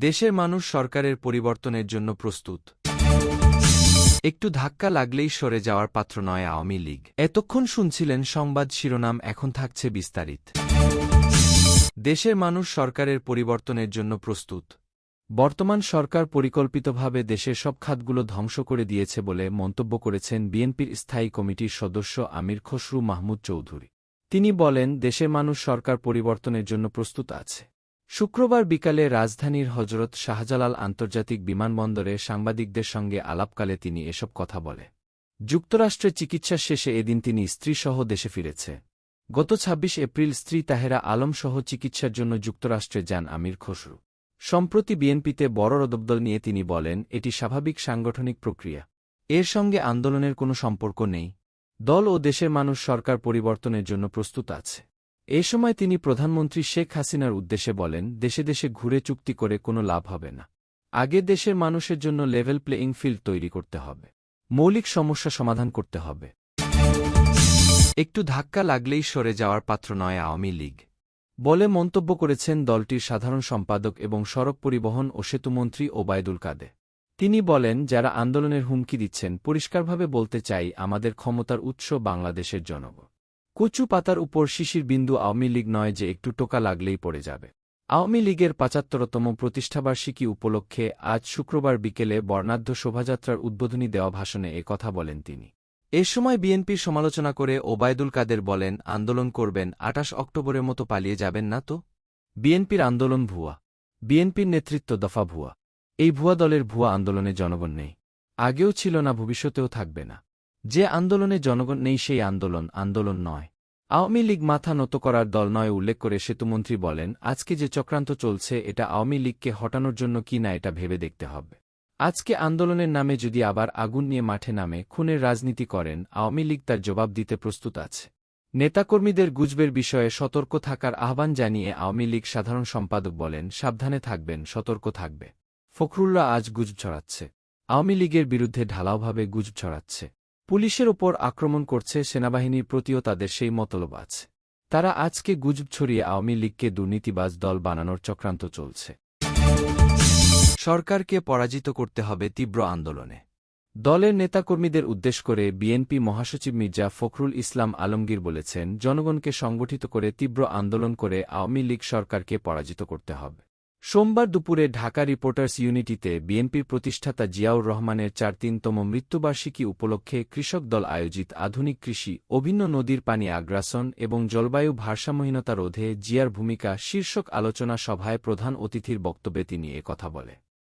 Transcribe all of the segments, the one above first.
দেশের মানুষ সরকারের পরিবর্তনের জন্য প্রস্তুত। একটু ধাক্কা লাগলেই সরে যাওয়ার পাত্র নয় আওয়ামী লীগ। এতক্ষণ শুনছিলেন সংবাদ শিরোনাম, এখন থাকছে বিস্তারিত। দেশের মানুষ সরকারের পরিবর্তনের জন্য প্রস্তুত। বর্তমান সরকার পরিকল্পিতভাবে দেশের সব খাতগুলো ধ্বংস করে দিয়েছে বলে মন্তব্য করেছেন বিএনপির স্থায়ী কমিটির সদস্য আমির খসরু মাহমুদ চৌধুরী। তিনি বলেন, দেশের মানুষ সরকার পরিবর্তনের জন্য প্রস্তুত আছে। শুক্রবার বিকালে রাজধানীর হজরত শাহজালাল আন্তর্জাতিক বিমানবন্দরে সাংবাদিকদের সঙ্গে আলাপকালে তিনি এসব কথা বলে। যুক্তরাষ্ট্রে চিকিৎসা শেষে এদিন তিনি স্ত্রীসহ দেশে ফিরেছে। গত ২৬ এপ্রিল স্ত্রী তাহেরা আলমসহ চিকিৎসার জন্য যুক্তরাষ্ট্রে যান আমির খসরু। সম্প্রতি বিএনপিতে বড় রদবদল নিয়ে তিনি বলেন, এটি স্বাভাবিক সাংগঠনিক প্রক্রিয়া, এর সঙ্গে আন্দোলনের কোনো সম্পর্ক নেই। দল ও দেশের মানুষ সরকার পরিবর্তনের জন্য প্রস্তুত আছে। এ সময় তিনি প্রধানমন্ত্রী শেখ হাসিনার উদ্দেশ্যে বলেন, দেশে দেশে ঘুরে চুক্তি করে কোনো লাভ হবে না। আগে দেশের মানুষের জন্য লেভেল প্লেয়িং ফিল্ড তৈরি করতে হবে, মৌলিক সমস্যা সমাধান করতে হবে। একটু ধাক্কা লাগলেই সরে যাওয়ার পাত্র নয় আওয়ামী লীগ বলে মন্তব্য করেছেন দলটির সাধারণ সম্পাদক এবং সড়ক পরিবহন ও সেতুমন্ত্রী ওবায়দুল কাদের। তিনি বলেন, যারা আন্দোলনের হুমকি দিচ্ছেন, পরিষ্কারভাবে বলতে চাই, আমাদের ক্ষমতার উৎস বাংলাদেশের জনগণ। কচু পাতার উপর শিশির বিন্দু আওয়ামী লীগ নয় যে একটু টোকা লাগলেই পড়ে যাবে। আওয়ামী লীগের ৭৫তম প্রতিষ্ঠাবার্ষিকী উপলক্ষে আজ শুক্রবার বিকেলে বর্ণাঢ্য শোভাযাত্রার উদ্বোধনী দেওয়া ভাষণে এ কথা বলেন তিনি। এ সময় বিএনপির সমালোচনা করে ওবায়দুল কাদের বলেন, আন্দোলন করবেন, ২৮ অক্টোবরের মতো পালিয়ে যাবেন না তো? বিএনপির আন্দোলন ভুয়া, বিএনপির নেতৃত্ব দফা ভুয়া। এই ভুয়া দলের ভুয়া আন্দোলনে জনগণ নেই, আগেও ছিল না, ভবিষ্যতেও থাকবে না। যে আন্দোলনে জনগণ নেই সেই আন্দোলন নয়। আওয়ামী লীগ মাথা নত করার দল নয় উল্লেখ করে সেতুমন্ত্রী বলেন, আজকে যে চক্রান্ত চলছে এটা আওয়ামী লীগকে হটানোর জন্য কি না এটা ভেবে দেখতে হবে। আজকে আন্দোলনের নামে যদি আবার আগুন নিয়ে মাঠে নামে খুনের রাজনীতি করেন, আওয়ামী লীগ তার জবাব দিতে প্রস্তুত আছে। নেতাকর্মীদের গুজবের বিষয়ে সতর্ক থাকার আহ্বান জানিয়ে আওয়ামী লীগ সাধারণ সম্পাদক বলেন, সাবধানে থাকবেন, সতর্ক থাকবে। ফখরুল্লাহ আজ গুজব ছড়াচ্ছে, আওয়ামী লীগের বিরুদ্ধে ঢালাওভাবে গুজব ছড়াচ্ছে। পুলিশের ওপর আক্রমণ করছে, সেনাবাহিনীর প্রতিও তাদের সেই মতলব আছে। তারা আজকে গুজব ছড়িয়ে আওয়ামী লীগকে দুর্নীতিবাজ দল বানানোর চক্রান্ত চলছে। সরকারকে পরাজিত করতে হবে তীব্র আন্দোলনে। দলের নেতাকর্মীদের উদ্দেশ্য করে বিএনপি মহাসচিব মির্জা ফখরুল ইসলাম আলমগীর বলেছেন, জনগণকে সংগঠিত করে তীব্র আন্দোলন করে আওয়ামী লীগ সরকারকে পরাজিত করতে হবে। সোমবার দুপুরে ঢাকা রিপোর্টার্স ইউনিটিতে বিএনপির প্রতিষ্ঠাতা জিয়াউর রহমানের ৪৩তম মৃত্যুবার্ষিকী উপলক্ষে কৃষক দল আয়োজিত আধুনিক কৃষি, অভিন্ন নদীর পানি আগ্রাসন এবং জলবায়ু ভারসাম্যহীনতা রোধে জিয়ার ভূমিকা শীর্ষক আলোচনা সভায় প্রধান অতিথির বক্তব্যে তিনি কথা বলে।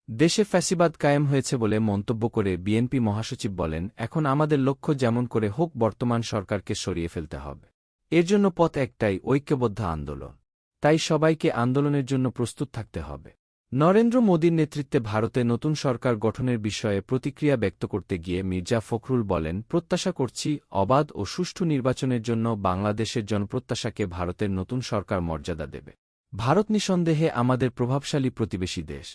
দেশে ফ্যাসিবাদ কায়েম হয়েছে বলে মন্তব্য করে বিএনপি মহাসচিব বলেন, এখন আমাদের লক্ষ্য যেমন করে হোক বর্তমান সরকারকে সরিয়ে ফেলতে হবে। এর জন্য পথ একটাই, ঐক্যবদ্ধ আন্দোলন। তাই সবাইকে আন্দোলনের জন্য প্রস্তুত থাকতে হবে। নরেন্দ্র মোদীর নেতৃত্বে ভারতে নতুন সরকার গঠনের বিষয়ে প্রতিক্রিয়া ব্যক্ত করতে গিয়ে মির্জা ফখরুল বলেন, প্রত্যাশা করছি, অবাধ ও সুষ্ঠু নির্বাচনের জন্য বাংলাদেশের জনপ্রত্যাশাকে ভারতের নতুন সরকার মর্যাদা দেবে। ভারত নিঃসন্দেহে আমাদের প্রভাবশালী প্রতিবেশী দেশ।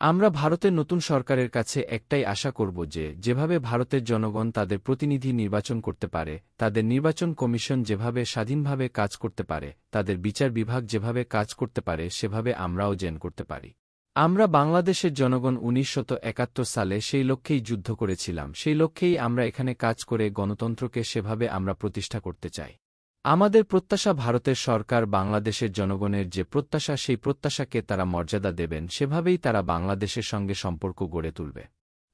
আমরা ভারতের নতুন সরকারের কাছে একটাই আশা করব যে, যেভাবে ভারতের জনগণ তাদের প্রতিনিধি নির্বাচন করতে পারে, তাদের নির্বাচন কমিশন যেভাবে স্বাধীনভাবে কাজ করতে পারে, তাদের বিচার বিভাগ যেভাবে কাজ করতে পারে, সেভাবে আমরাও যেন করতে পারি। আমরা বাংলাদেশের জনগণ ১৯৭১ সালে সেই লক্ষ্যেই যুদ্ধ করেছিলাম, সেই লক্ষ্যেই আমরা এখানে কাজ করে গণতন্ত্রকে সেভাবে আমরা প্রতিষ্ঠা করতে চাই। আমাদের প্রত্যাশা, ভারতের সরকার বাংলাদেশের জনগণের যে প্রত্যাশা, সেই প্রত্যাশাকে তারা মর্যাদা দেবেন, সেভাবেই তারা বাংলাদেশের সঙ্গে সম্পর্ক গড়ে তুলবে।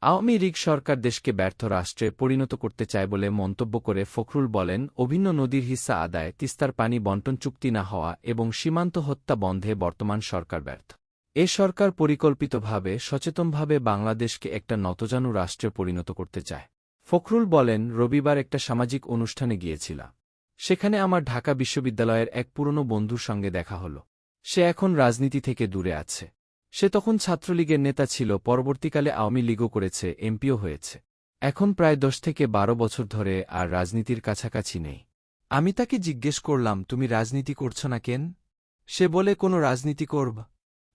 আওয়ামী লীগ সরকার দেশকে ব্যর্থ রাষ্ট্রে পরিণত করতে চায় বলে মন্তব্য করে ফখরুল বলেন, অভিন্ন নদীর হিস্সা আদায়, তিস্তার পানি বণ্টন চুক্তি না হওয়া এবং সীমান্ত হত্যা বন্ধে বর্তমান সরকার ব্যর্থ। এ সরকার পরিকল্পিতভাবে, সচেতনভাবে বাংলাদেশকে একটা নতজানু রাষ্ট্রে পরিণত করতে চায়। ফখরুল বলেন, রবিবার একটা সামাজিক অনুষ্ঠানে গিয়েছিলাম। সেখানে আমার ঢাকা বিশ্ববিদ্যালয়ের এক পুরনো বন্ধুর সঙ্গে দেখা হল। সে এখন রাজনীতি থেকে দূরে আছে। সে তখন ছাত্রলীগের নেতা ছিল, পরবর্তীকালে আওয়ামী লীগও করেছে, এমপিও হয়েছে। এখন প্রায় ১০ থেকে ১২ বছর ধরে আর রাজনীতির কাছাকাছি নেই। আমি তাকে জিজ্ঞেস করলাম, তুমি রাজনীতি করছ না কেন? সে বলে, কোনো রাজনীতি করব।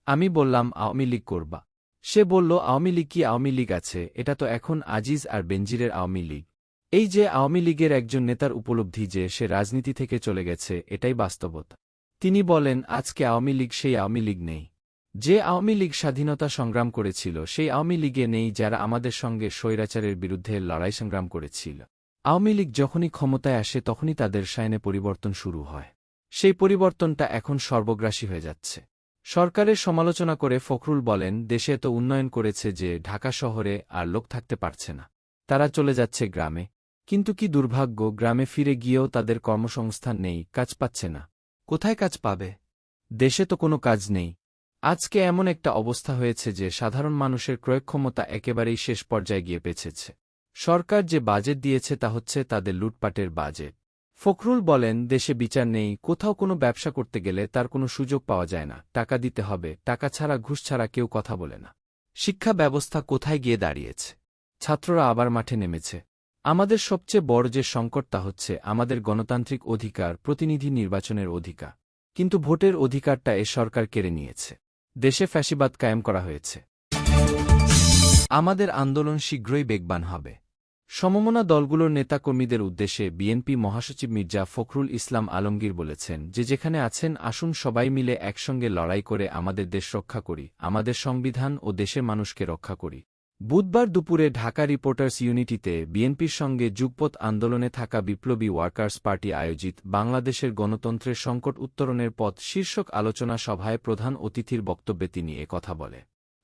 আমি বললাম, আওয়ামী লীগ করবা। সে বলল, আওয়ামী লীগ কি আওয়ামী লীগ আছে, এটা তো এখন আজিজ আর বেনজিরের আওয়ামী লীগ। এই যে আওয়ামী লীগের একজন নেতার উপলব্ধি যে সে রাজনীতি থেকে চলে গেছে, এটাই বাস্তবতা। তিনি বলেন, আজকে আওয়ামী লীগ সেই আওয়ামী লীগ নেই। যে আওয়ামী লীগ স্বাধীনতা সংগ্রাম করেছিল সেই আওয়ামী লীগে নেই যারা আমাদের সঙ্গে স্বৈরাচারের বিরুদ্ধে লড়াই সংগ্রাম করেছিল। আওয়ামী লীগ যখনই ক্ষমতায় আসে তখনই তাদের শায়নে পরিবর্তন শুরু হয়। সেই পরিবর্তনটা এখন সর্বগ্রাসী হয়ে যাচ্ছে। সরকারের সমালোচনা করে ফখরুল বলেন, দেশে এত উন্নয়ন করেছে যে ঢাকা শহরে আর লোক থাকতে পারছে না। তারা চলে যাচ্ছে গ্রামে। কিন্তু কি দুর্ভাগ্য, গ্রামে ফিরে গিয়েও তাদের কর্মসংস্থান নেই, কাজ পাচ্ছে না। কোথায় কাজ পাবে? দেশে তো কোনো কাজ নেই। আজকে এমন একটা অবস্থা হয়েছে যে সাধারণ মানুষের ক্রয়ক্ষমতা একেবারেই শেষ পর্যায়ে গিয়ে পেছেছে। সরকার যে বাজেট দিয়েছে তা হচ্ছে তাদের লুটপাটের বাজেট। ফখরুল বলেন, দেশে বিচার নেই, কোথাও কোনো ব্যবসা করতে গেলে তার কোনো সুযোগ পাওয়া যায় না, টাকা দিতে হবে, টাকা ছাড়া ঘুষ ছাড়া কেউ কথা বলে না। শিক্ষা ব্যবস্থা কোথায় গিয়ে দাঁড়িয়েছে? ছাত্ররা আবার মাঠে নেমেছে। আমাদের সবচেয়ে বড় যে সংকট তা হচ্ছে আমাদের গণতান্ত্রিক অধিকার, প্রতিনিধি নির্বাচনের অধিকার। কিন্তু ভোটের অধিকারটা এ সরকার কেড়ে নিয়েছে। দেশে ফ্যাসিবাদ কায়েম করা হয়েছে। আমাদের আন্দোলন শীঘ্রই বেগবান হবে। সমমনা দলগুলোর নেতাকর্মীদের উদ্দেশ্যে বিএনপি মহাসচিব মির্জা ফখরুল ইসলাম আলমগীর বলেছেন, যে যেখানে আছেন আসুন সবাই মিলে একসঙ্গে লড়াই করে আমাদের দেশ রক্ষা করি, আমাদের সংবিধান ও দেশের মানুষকে রক্ষা করি। বুধবার দুপুরে ঢাকা রিপোর্টার্স ইউনিটিতে বিএনপির সঙ্গে যুগপৎ আন্দোলনে থাকা বিপ্লবী ওয়ার্কার্স পার্টি আয়োজিত বাংলাদেশের গণতন্ত্রের সংকট উত্তরণের পথ শীর্ষক আলোচনা সভায় প্রধান অতিথির বক্তব্যে তিনি কথা বলে।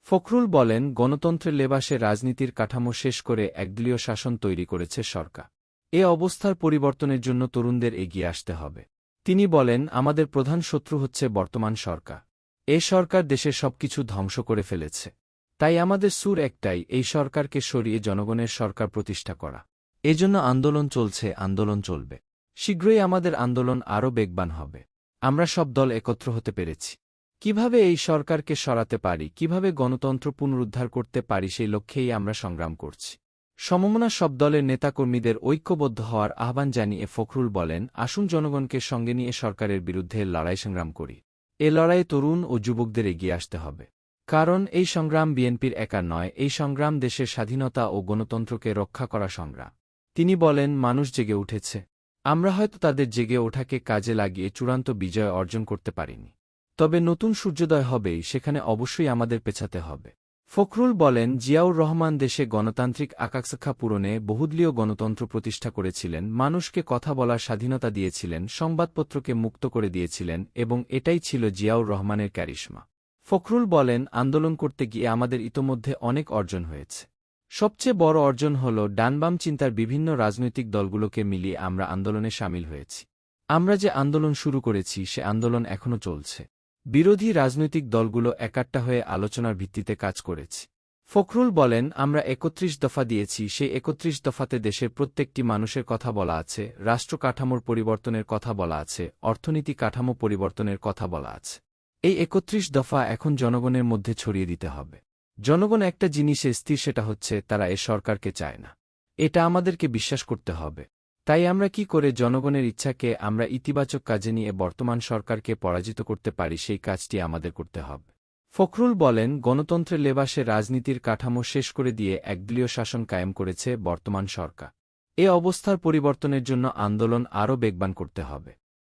ফখরুল বলেন, গণতন্ত্রের লেবাসে রাজনীতির কাঠামো শেষ করে একদলীয় শাসন তৈরি করেছে সরকার। এ অবস্থার পরিবর্তনের জন্য তরুণদের এগিয়ে আসতে হবে। তিনি বলেন, আমাদের প্রধান শত্রু হচ্ছে বর্তমান সরকার। এ সরকার দেশের সবকিছু ধ্বংস করে ফেলেছে। তাই আমাদের সুর একটাই, এই সরকারকে সরিয়ে জনগণের সরকার প্রতিষ্ঠা করা। এজন্য আন্দোলন চলছে, আন্দোলন চলবে। শীঘ্রই আমাদের আন্দোলন আরও বেগবান হবে। আমরা সব দল একত্র হতে পেরেছি। কিভাবে এই সরকারকে সরাতে পারি, কিভাবে গণতন্ত্র পুনরুদ্ধার করতে পারি, সেই লক্ষ্যেই আমরা সংগ্রাম করছি। সমমনা সব দলের নেতাকর্মীদের ঐক্যবদ্ধ হওয়ার আহ্বান জানিয়ে ফখরুল বলেন, আসুন জনগণকে সঙ্গে নিয়ে সরকারের বিরুদ্ধে লড়াই সংগ্রাম করি। এ লড়াইয়ে তরুণ ও যুবকদের এগিয়ে আসতে হবে। কারণ এই সংগ্রাম বিএনপির একা নয়, এই সংগ্রাম দেশের স্বাধীনতা ও গণতন্ত্রকে রক্ষা করা সংগ্রাম। তিনি বলেন, মানুষ জেগে উঠেছে। আমরা হয়তো তাদের জেগে ওঠাকে কাজে লাগিয়ে চূড়ান্ত বিজয় অর্জন করতে পারিনি। তবে নতুন সূর্যোদয় হবেই, সেখানে অবশ্যই আমাদের পেছাতে হবে। ফখরুল বলেন, জিয়াউর রহমান দেশে গণতান্ত্রিক আকাঙ্ক্ষা পূরণে বহুদলীয় গণতন্ত্র প্রতিষ্ঠা করেছিলেন, মানুষকে কথা বলার স্বাধীনতা দিয়েছিলেন, সংবাদপত্রকে মুক্ত করে দিয়েছিলেন এবং এটাই ছিল জিয়াউর রহমানের ক্যারিশমা। ফখরুল বলেন, আন্দোলন করতে গিয়ে আমাদের ইতোমধ্যে অনেক অর্জন হয়েছে। সবচেয়ে বড় অর্জন হল ডানবাম চিন্তার বিভিন্ন রাজনৈতিক দলগুলোকে মিলিয়ে আমরা আন্দোলনে শামিল হয়েছি। আমরা যে আন্দোলন শুরু করেছি সে আন্দোলন এখনও চলছে। বিরোধী রাজনৈতিক দলগুলো একাট্টা হয়ে আলোচনার ভিত্তিতে কাজ করেছে। ফখরুল বলেন, আমরা ৩১ দফা দিয়েছি, সেই ৩১ দফাতে দেশের প্রত্যেকটি মানুষের কথা বলা আছে, রাষ্ট্র কাঠামোর পরিবর্তনের কথা বলা আছে, অর্থনীতি কাঠামো পরিবর্তনের কথা বলা আছে। এই ৩১ দফা এখন জনগণের মধ্যে ছড়িয়ে দিতে হবে। জনগণ একটা জিনিসে স্থির, সেটা হচ্ছে তারা এ সরকারকে চায় না। এটা আমাদেরকে বিশ্বাস করতে হবে। তাই আমরা কি করে জনগণের ইচ্ছাকে আমরা ইতিবাচক কাজে নিয়ে বর্তমান সরকারকে পরাজিত করতে পারি, সেই কাজটি আমাদের করতে হবে। ফখরুল বলেন, গণতন্ত্রের লেবাসে রাজনীতির কাঠামো শেষ করে দিয়ে একদলীয় শাসন কায়েম করেছে বর্তমান সরকার। এ অবস্থার পরিবর্তনের জন্য আন্দোলন আরও বেগবান করতে হবে।